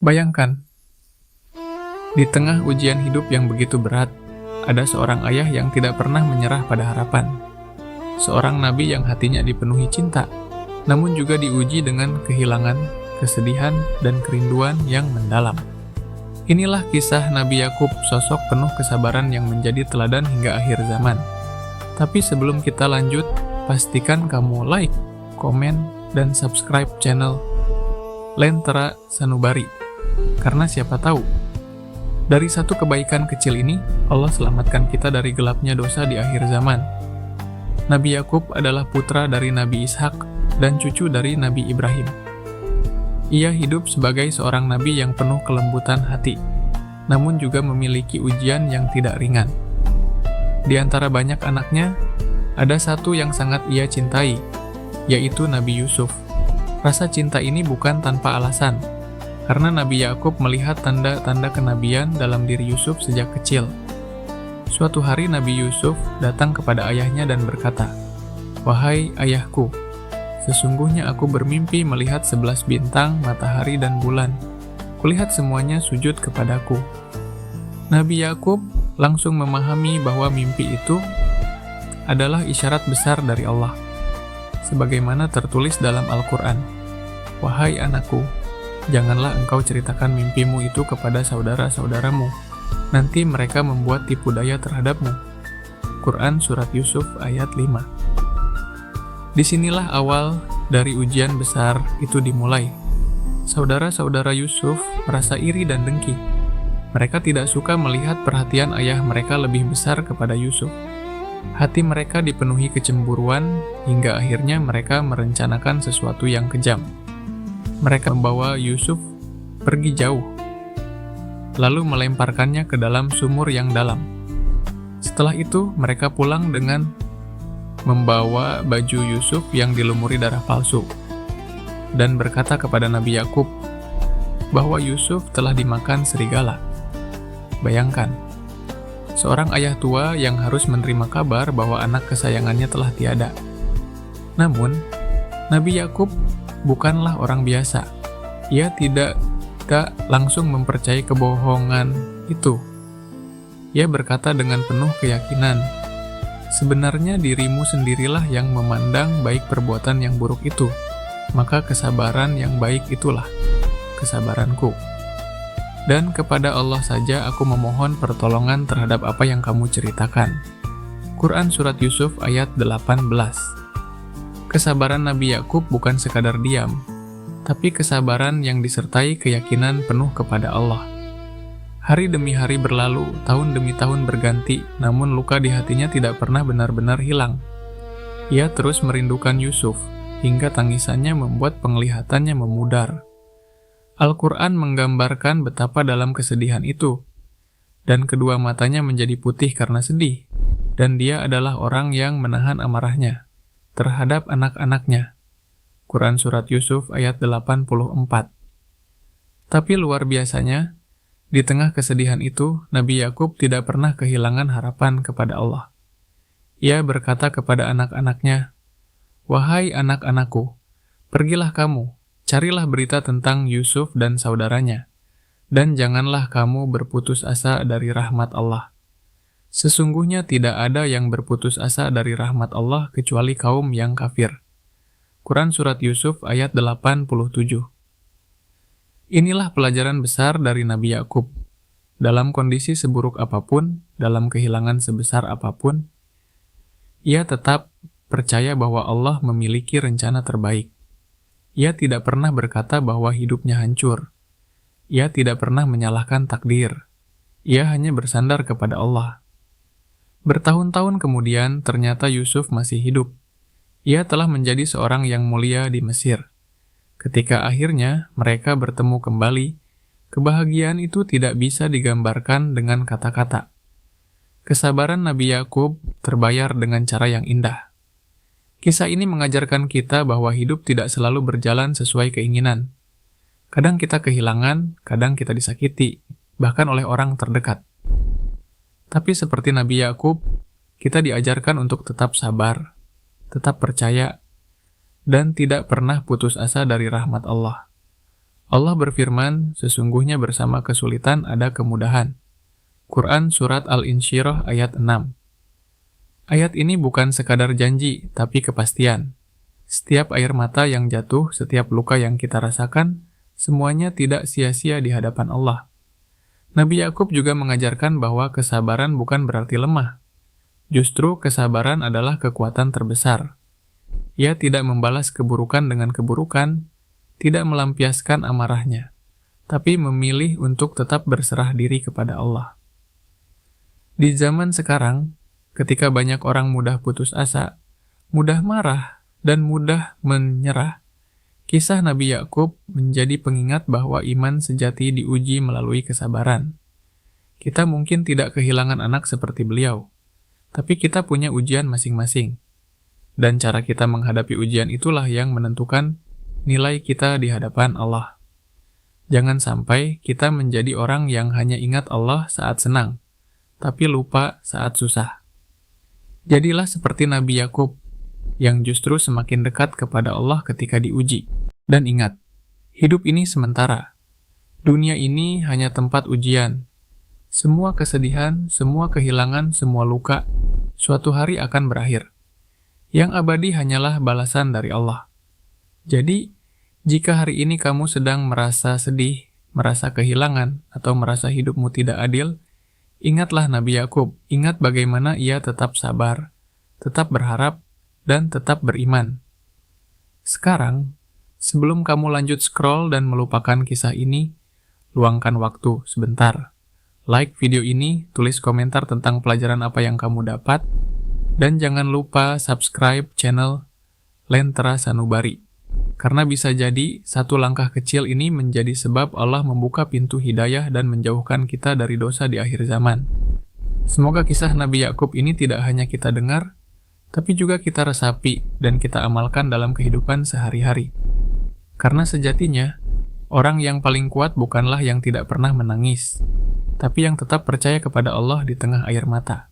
Bayangkan, di tengah ujian hidup yang begitu berat, ada seorang ayah yang tidak pernah menyerah pada harapan. Seorang nabi yang hatinya dipenuhi cinta, namun juga diuji dengan kehilangan, kesedihan, dan kerinduan yang mendalam. Inilah kisah Nabi Yakub, sosok penuh kesabaran yang menjadi teladan hingga akhir zaman. Tapi sebelum kita lanjut, pastikan kamu like, komen, dan subscribe channel Lentera Sanubari. Karena siapa tahu, dari satu kebaikan kecil ini, Allah selamatkan kita dari gelapnya dosa di akhir zaman. Nabi Yakub adalah putra dari Nabi Ishak dan cucu dari Nabi Ibrahim. Ia hidup sebagai seorang nabi yang penuh kelembutan hati, namun juga memiliki ujian yang tidak ringan. Di antara banyak anaknya, ada satu yang sangat ia cintai, yaitu Nabi Yusuf. Rasa cinta ini bukan tanpa alasan, karena Nabi Yakub melihat tanda-tanda kenabian dalam diri Yusuf sejak kecil. Suatu hari Nabi Yusuf datang kepada ayahnya dan berkata, "Wahai ayahku, sesungguhnya aku bermimpi melihat 11 bintang, matahari, dan bulan. Kulihat semuanya sujud kepadaku." Nabi Yakub langsung memahami bahwa mimpi itu adalah isyarat besar dari Allah. Sebagaimana tertulis dalam Al-Quran, "Wahai anakku, janganlah engkau ceritakan mimpimu itu kepada saudara-saudaramu. Nanti mereka membuat tipu daya terhadapmu." Quran Surat Yusuf ayat 5. Disinilah awal dari ujian besar itu dimulai. Saudara-saudara Yusuf merasa iri dan dengki. Mereka tidak suka melihat perhatian ayah mereka lebih besar kepada Yusuf. Hati mereka dipenuhi kecemburuan hingga akhirnya mereka merencanakan sesuatu yang kejam. Mereka membawa Yusuf pergi jauh, lalu melemparkannya ke dalam sumur yang dalam. Setelah itu, mereka pulang dengan membawa baju Yusuf yang dilumuri darah palsu, dan berkata kepada Nabi Yakub bahwa Yusuf telah dimakan serigala. Bayangkan, seorang ayah tua yang harus menerima kabar bahwa anak kesayangannya telah tiada. Namun, Nabi Yakub bukanlah orang biasa. Ia tidak langsung mempercayai kebohongan itu. Ia berkata dengan penuh keyakinan, "Sebenarnya dirimu sendirilah yang memandang baik perbuatan yang buruk itu, maka kesabaran yang baik itulah kesabaranku. Dan kepada Allah saja aku memohon pertolongan terhadap apa yang kamu ceritakan." Quran Surat Yusuf ayat 18. Kesabaran Nabi Yakub bukan sekadar diam, tapi kesabaran yang disertai keyakinan penuh kepada Allah. Hari demi hari berlalu, tahun demi tahun berganti, namun luka di hatinya tidak pernah benar-benar hilang. Ia terus merindukan Yusuf, hingga tangisannya membuat penglihatannya memudar. Al-Quran menggambarkan betapa dalam kesedihan itu, dan kedua matanya menjadi putih karena sedih, dan dia adalah orang yang menahan amarahnya terhadap anak-anaknya. Quran Surat Yusuf ayat 84. Tapi luar biasanya, di tengah kesedihan itu, Nabi Yakub tidak pernah kehilangan harapan kepada Allah. Ia berkata kepada anak-anaknya, "Wahai anak-anakku, pergilah kamu, carilah berita tentang Yusuf dan saudaranya, dan janganlah kamu berputus asa dari rahmat Allah. Sesungguhnya tidak ada yang berputus asa dari rahmat Allah kecuali kaum yang kafir." Quran Surat Yusuf ayat 87. Inilah pelajaran besar dari Nabi Yakub. Dalam kondisi seburuk apapun, dalam kehilangan sebesar apapun, ia tetap percaya bahwa Allah memiliki rencana terbaik. Ia tidak pernah berkata bahwa hidupnya hancur. Ia tidak pernah menyalahkan takdir. Ia hanya bersandar kepada Allah. Bertahun-tahun kemudian, ternyata Yusuf masih hidup. Ia telah menjadi seorang yang mulia di Mesir. Ketika akhirnya mereka bertemu kembali, kebahagiaan itu tidak bisa digambarkan dengan kata-kata. Kesabaran Nabi Yakub terbayar dengan cara yang indah. Kisah ini mengajarkan kita bahwa hidup tidak selalu berjalan sesuai keinginan. Kadang kita kehilangan, kadang kita disakiti, bahkan oleh orang terdekat. Tapi seperti Nabi Yakub, kita diajarkan untuk tetap sabar, tetap percaya, dan tidak pernah putus asa dari rahmat Allah. Allah berfirman, sesungguhnya bersama kesulitan ada kemudahan. Quran Surat Al-Insyirah ayat 6. Ayat ini bukan sekadar janji, tapi kepastian. Setiap air mata yang jatuh, setiap luka yang kita rasakan, semuanya tidak sia-sia di hadapan Allah. Nabi Yakub juga mengajarkan bahwa kesabaran bukan berarti lemah. Justru kesabaran adalah kekuatan terbesar. Ia tidak membalas keburukan dengan keburukan, tidak melampiaskan amarahnya, tapi memilih untuk tetap berserah diri kepada Allah. Di zaman sekarang, ketika banyak orang mudah putus asa, mudah marah, dan mudah menyerah, kisah Nabi Yakub menjadi pengingat bahwa iman sejati diuji melalui kesabaran. Kita mungkin tidak kehilangan anak seperti beliau, tapi kita punya ujian masing-masing. Dan cara kita menghadapi ujian itulah yang menentukan nilai kita di hadapan Allah. Jangan sampai kita menjadi orang yang hanya ingat Allah saat senang, tapi lupa saat susah. Jadilah seperti Nabi Yakub, yang justru semakin dekat kepada Allah ketika diuji. Dan ingat, hidup ini sementara. Dunia ini hanya tempat ujian. Semua kesedihan, semua kehilangan, semua luka, suatu hari akan berakhir. Yang abadi hanyalah balasan dari Allah. Jadi, jika hari ini kamu sedang merasa sedih, merasa kehilangan, atau merasa hidupmu tidak adil, ingatlah Nabi Yakub, ingat bagaimana ia tetap sabar, tetap berharap, dan tetap beriman. Sekarang, sebelum kamu lanjut scroll dan melupakan kisah ini, luangkan waktu sebentar. Like video ini, tulis komentar tentang pelajaran apa yang kamu dapat, dan jangan lupa subscribe channel Lentera Sanubari. Karena bisa jadi, satu langkah kecil ini menjadi sebab Allah membuka pintu hidayah dan menjauhkan kita dari dosa di akhir zaman. Semoga kisah Nabi Yakub ini tidak hanya kita dengar, tapi juga kita resapi dan kita amalkan dalam kehidupan sehari-hari. Karena sejatinya, orang yang paling kuat bukanlah yang tidak pernah menangis, tapi yang tetap percaya kepada Allah di tengah air mata.